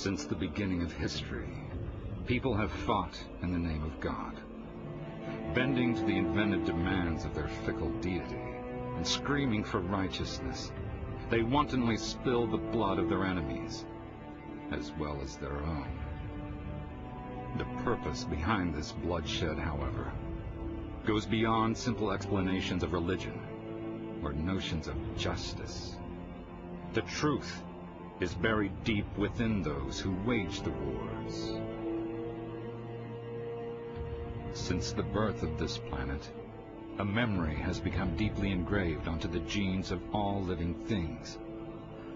Since the beginning of history, people have fought in the name of God, bending to the invented demands of their fickle deity and screaming for righteousness. They wantonly spill the blood of their enemies, as well as their own. The purpose behind this bloodshed, however, goes beyond simple explanations of religion or notions of justice. The truth is buried deep within those who wage the wars. Since the birth of this planet, a memory has become deeply engraved onto the genes of all living things.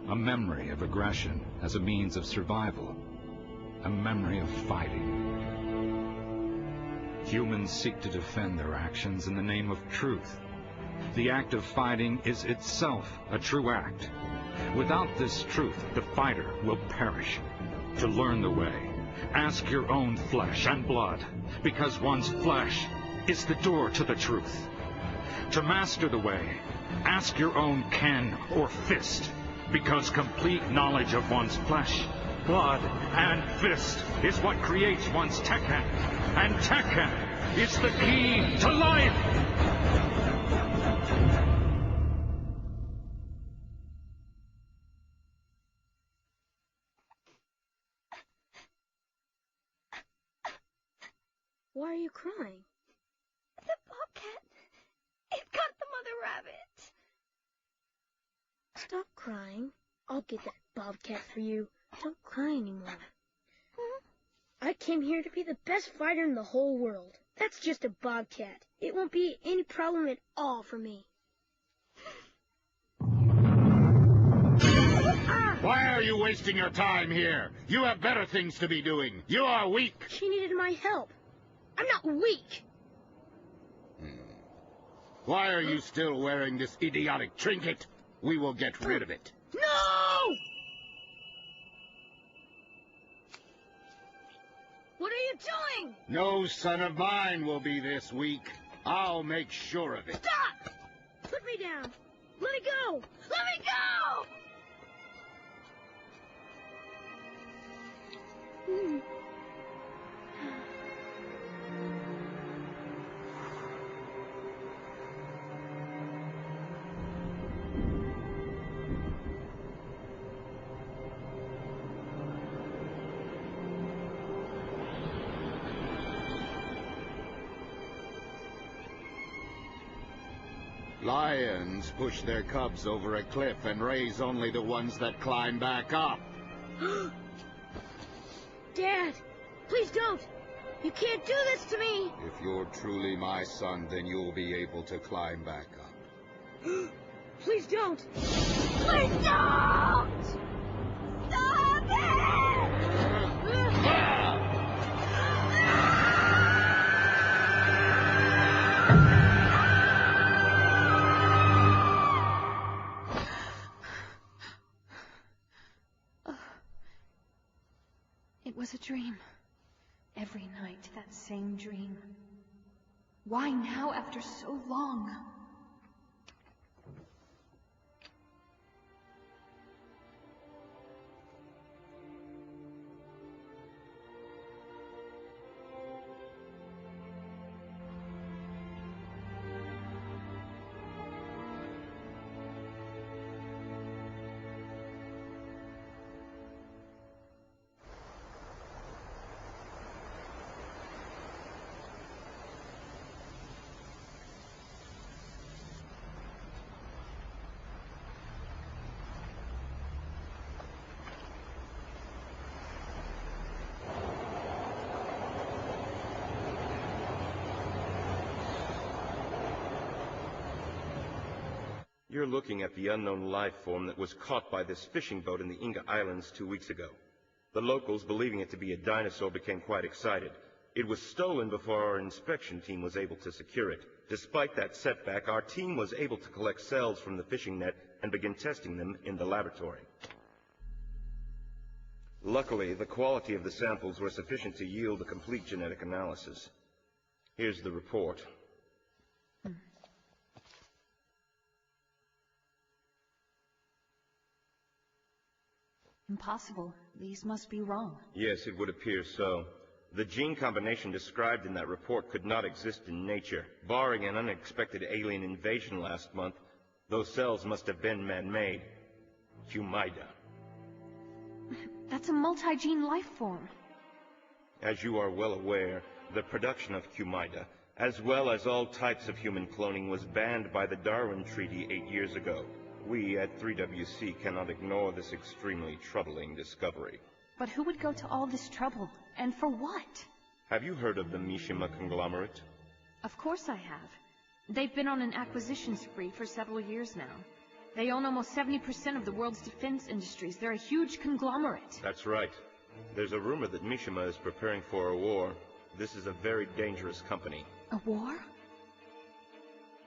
A memory of aggression as a means of survival. A memory of fighting. Humans seek to defend their actions in the name of truth. The act of fighting is itself a true act. Without this truth, the fighter will perish. To learn the way, ask your own flesh and blood, because one's flesh is the door to the truth. To master the way, ask your own ken or fist, because complete knowledge of one's flesh, blood, and fist is what creates one's Tekken. And Tekken is the key to life! Why are you crying? The bobcat. It got the mother rabbit. Stop crying. I'll get that bobcat for you. Don't cry anymore. I came here to be the best fighter in the whole world. That's just a bobcat. It won't be any problem at all for me. Why are you wasting your time here? You have better things to be doing. You are weak. She needed my help. I'm not weak. Why are you still wearing this idiotic trinket? We will get rid of it. No! What are you doing? No son of mine will be this weak. I'll make sure of it. Stop! Put me down. Let me go. Let me go! Lions push their cubs over a cliff and raise only the ones that climb back up. Dad, please don't. You can't do this to me. If you're truly my son, then you'll be able to climb back up. Please don't. Please don't! Stop it! It was a dream. Every night, that same dream. Why now after so long? You're looking at the unknown life form that was caught by this fishing boat in the Inga Islands 2 weeks ago. The locals, believing it to be a dinosaur, became quite excited. It was stolen before our inspection team was able to secure it. Despite that setback, our team was able to collect cells from the fishing net and begin testing them in the laboratory. Luckily, the quality of the samples were sufficient to yield a complete genetic analysis. Here's the report. Impossible. These must be wrong. Yes, it would appear so. The gene combination described in that report could not exist in nature. Barring an unexpected alien invasion last month, those cells must have been man-made. Humida. That's a multi-gene life form. As you are well aware, the production of Humida, as well as all types of human cloning, was banned by the Darwin Treaty 8 years ago. We at 3WC cannot ignore this extremely troubling discovery. But who would go to all this trouble? And for what? Have you heard of the Mishima conglomerate? Of course I have. They've been on an acquisition spree for several years now. They own almost 70% of the world's defense industries. They're a huge conglomerate. That's right. There's a rumor that Mishima is preparing for a war. This is a very dangerous company. A war?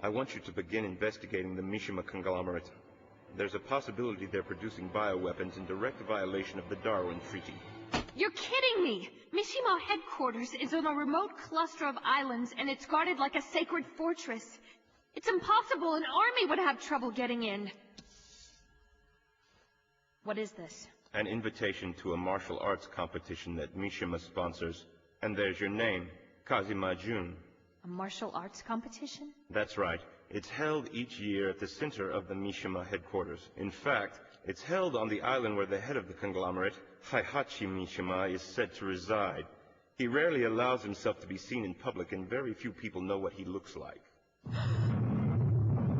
I want you to begin investigating the Mishima conglomerate. There's a possibility they're producing bioweapons in direct violation of the Darwin Treaty. You're kidding me! Mishima headquarters is on a remote cluster of islands, and it's guarded like a sacred fortress. It's impossible. An army would have trouble getting in. What is this? An invitation to a martial arts competition that Mishima sponsors. And there's your name, Kazuma Jun. A martial arts competition? That's right. It's held each year at the center of the Mishima headquarters. In fact, it's held on the island where the head of the conglomerate, Heihachi Mishima, is said to reside. He rarely allows himself to be seen in public, and very few people know what he looks like.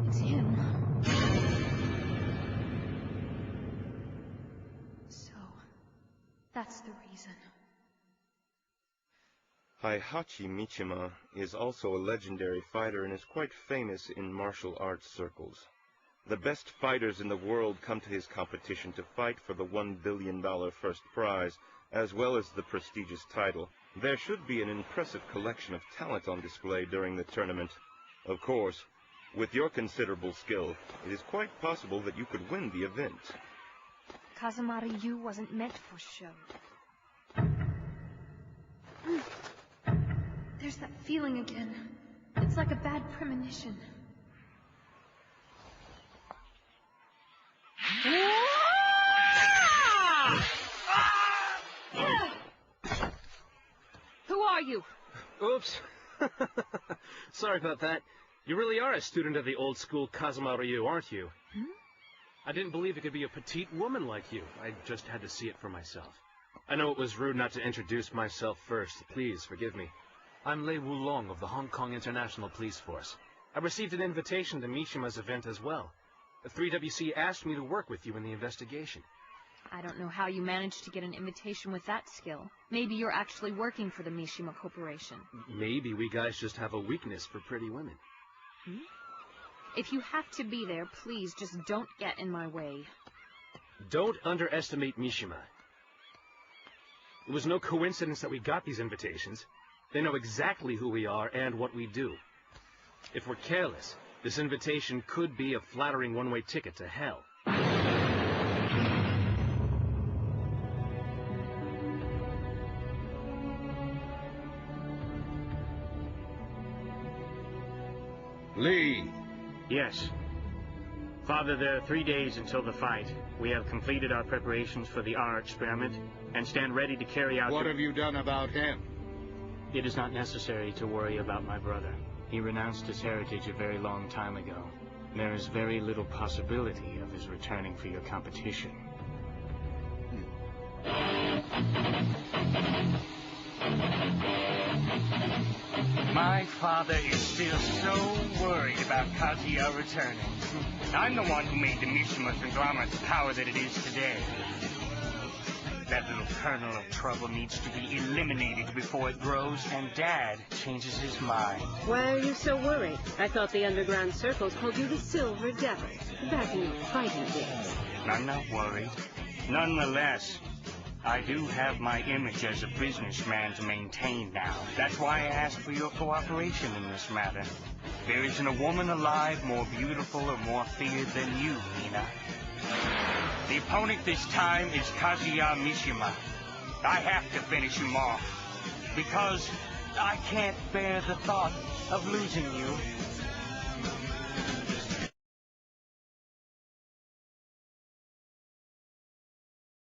It's him. So, that's the reason. Heihachi Mishima is also a legendary fighter and is quite famous in martial arts circles. The best fighters in the world come to his competition to fight for the $1 billion first prize, as well as the prestigious title. There should be an impressive collection of talent on display during the tournament. Of course, with your considerable skill, it is quite possible that you could win the event. Kazuma-ryu wasn't meant for show. There's that feeling again. It's like a bad premonition. Who are you? Oops. Sorry about that. You really are a student of the old school Kazuma-ryu, aren't you? Hmm? I didn't believe it could be a petite woman like you. I just had to see it for myself. I know it was rude not to introduce myself first. Please forgive me. I'm Lei Wulong of the Hong Kong International Police Force. I received an invitation to Mishima's event as well. The 3WC asked me to work with you in the investigation. I don't know how you managed to get an invitation with that skill. Maybe you're actually working for the Mishima Corporation. Maybe we guys just have a weakness for pretty women. Hmm? If you have to be there, please just don't get in my way. Don't underestimate Mishima. It was no coincidence that we got these invitations. They know exactly who we are and what we do. If we're careless, this invitation could be a flattering one-way ticket to hell. Lee! Yes. Father, there are 3 days until the fight. We have completed our preparations for the R experiment and stand ready to carry out... What have you done about him? It is not necessary to worry about my brother. He renounced his heritage a very long time ago. There is very little possibility of his returning for your competition. My father is still so worried about Kazuya returning. I'm the one who made the Mishima conglomerate the power that it is today. That little kernel of trouble needs to be eliminated before it grows and Dad changes his mind. Why are you so worried? I thought the underground circles called you the Silver Devil, back in your fighting days. I'm not worried. Nonetheless, I do have my image as a businessman to maintain now. That's why I asked for your cooperation in this matter. There isn't a woman alive more beautiful or more feared than you, Mina. The opponent this time is Kazuya Mishima. I have to finish him off, because I can't bear the thought of losing you.